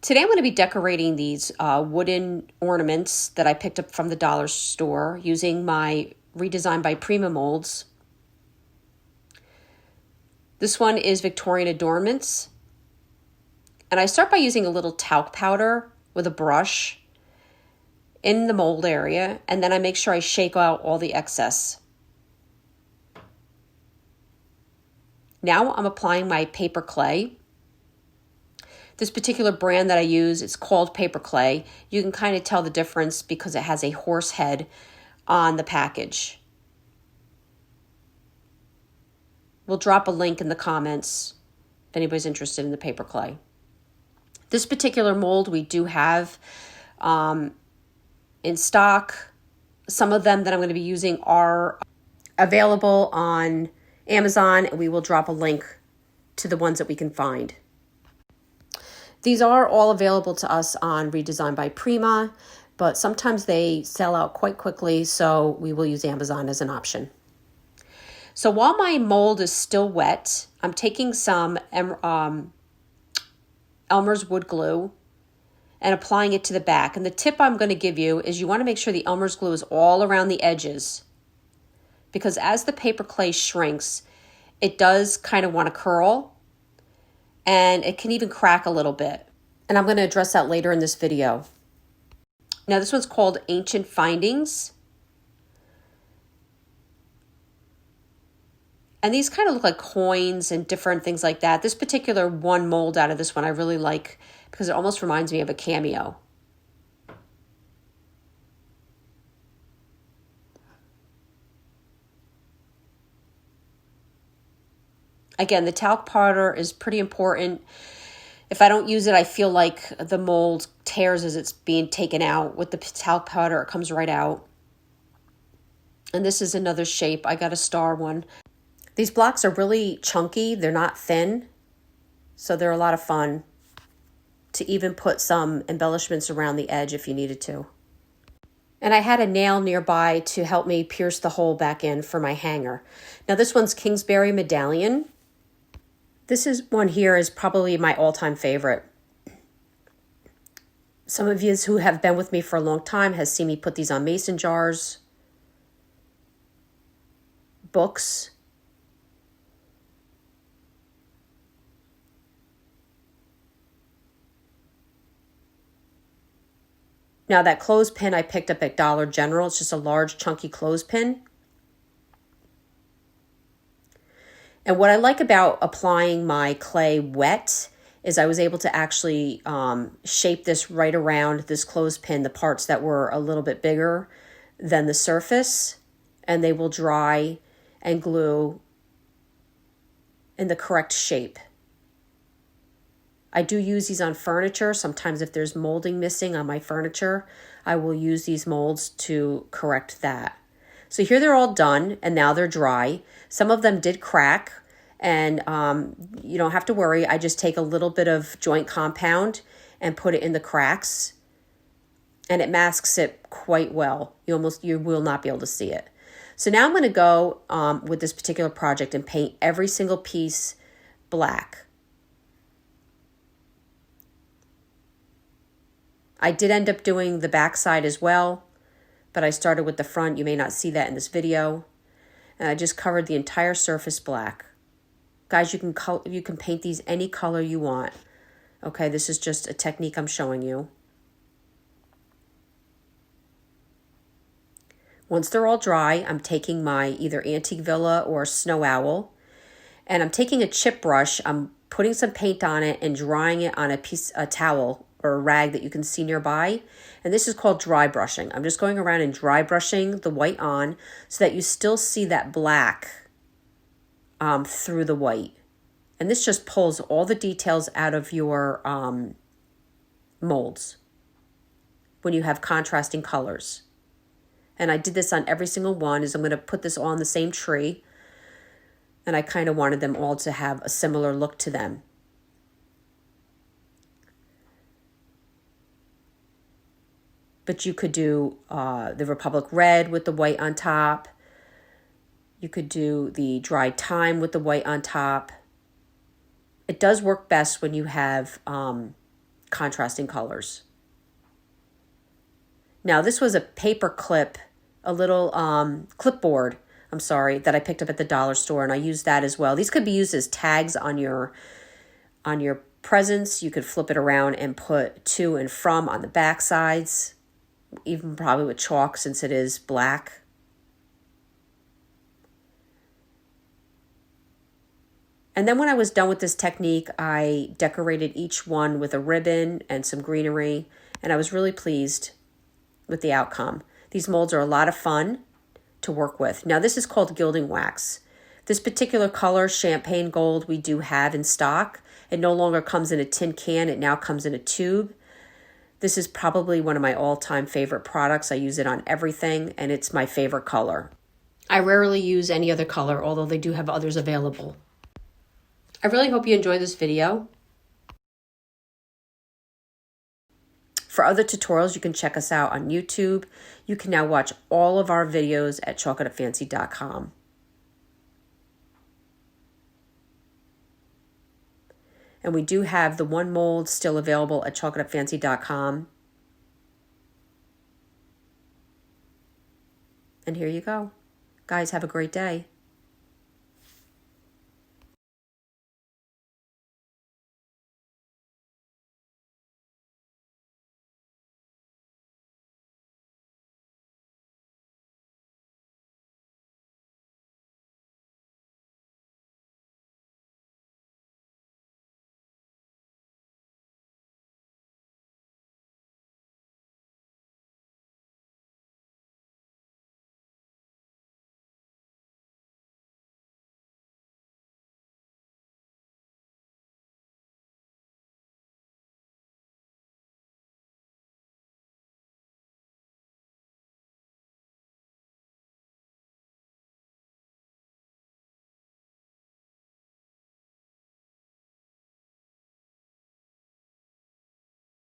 Today I'm going to be decorating these wooden ornaments that I picked up from the dollar store using my Redesign by Prima Moulds. This one is Victorian Adornments. And I start by using a little talc powder with a brush in the mold area, and then I make sure I shake out all the excess. Now I'm applying my paper clay. This particular brand that I use, it's called paper clay. You can kind of tell the difference because it has a horse head on the package. We'll drop a link in the comments if anybody's interested in the paper clay. This particular mold we do have in stock. Some of them that I'm going to be using are available on Amazon, and we will drop a link to the ones that we can find. These are all available to us on Redesign by Prima, but sometimes they sell out quite quickly, so we will use Amazon as an option. So while my mold is still wet, I'm taking some Elmer's wood glue and applying it to the back. And the tip I'm going to give you is you want to make sure the Elmer's glue is all around the edges, because as the paper clay shrinks, it does kind of want to curl, and it can even crack a little bit. And I'm going to address that later in this video. Now this one's called Ancient Findings. And these kind of look like coins and different things like that. This particular one mold out of this one I really like because it almost reminds me of a cameo. Again, the talc powder is pretty important. If I don't use it, I feel like the mold tears as it's being taken out. With the talc powder, it comes right out. And this is another shape. I got a star one. These blocks are really chunky. They're not thin, so they're a lot of fun to even put some embellishments around the edge if you needed to. And I had a nail nearby to help me pierce the hole back in for my hanger. Now this one's Kingsbury Medallion. One here is probably my all-time favorite. Some of you who have been with me for a long time has seen me put these on mason jars, books, now that clothespin I picked up at Dollar General. It's just a large chunky clothespin. And what I like about applying my clay wet is I was able to actually shape this right around this clothespin, the parts that were a little bit bigger than the surface, and they will dry and glue in the correct shape. I do use these on furniture. Sometimes if there's molding missing on my furniture, I will use these molds to correct that. So here they're all done, and now they're dry. Some of them did crack, and you don't have to worry. I just take a little bit of joint compound and put it in the cracks, and it masks it quite well. You will not be able to see it. So now I'm going to go with this particular project and paint every single piece black. I did end up doing the back side as well, but I started with the front. You may not see that in this video. And I just covered the entire surface black. Guys, you can paint these any color you want. Okay, this is just a technique I'm showing you. Once they're all dry, I'm taking my either Antique Villa or Snow Owl, and I'm taking a chip brush. I'm putting some paint on it and drying it on a towel or a rag that you can see nearby. And this is called dry brushing. I'm just going around and dry brushing the white on so that you still see that black through the white. And this just pulls all the details out of your molds when you have contrasting colors. And I did this on every single one. I'm going to put this all on the same tree. And I kind of wanted them all to have a similar look to them. But you could do the Republic Red with the white on top. You could do the dried thyme with the white on top. It does work best when you have contrasting colors. Now this was a paper clip, a little clipboard, I'm sorry, that I picked up at the dollar store, and I used that as well. These could be used as tags on your presents. You could flip it around and put to and from on the back sides, even probably with chalk since it is black. And then when I was done with this technique, I decorated each one with a ribbon and some greenery, and I was really pleased with the outcome. These molds are a lot of fun to work with. Now this is called gilding wax. This particular color, champagne gold, we do have in stock. It no longer comes in a tin can, it now comes in a tube. This is probably one of my all-time favorite products. I use it on everything, and it's my favorite color. I rarely use any other color, although they do have others available. I really hope you enjoyed this video. For other tutorials, you can check us out on YouTube. You can now watch all of our videos at chalkitupfancy.com. And we do have the one mold still available at chalkitupfancy.com. And here you go. Guys, have a great day.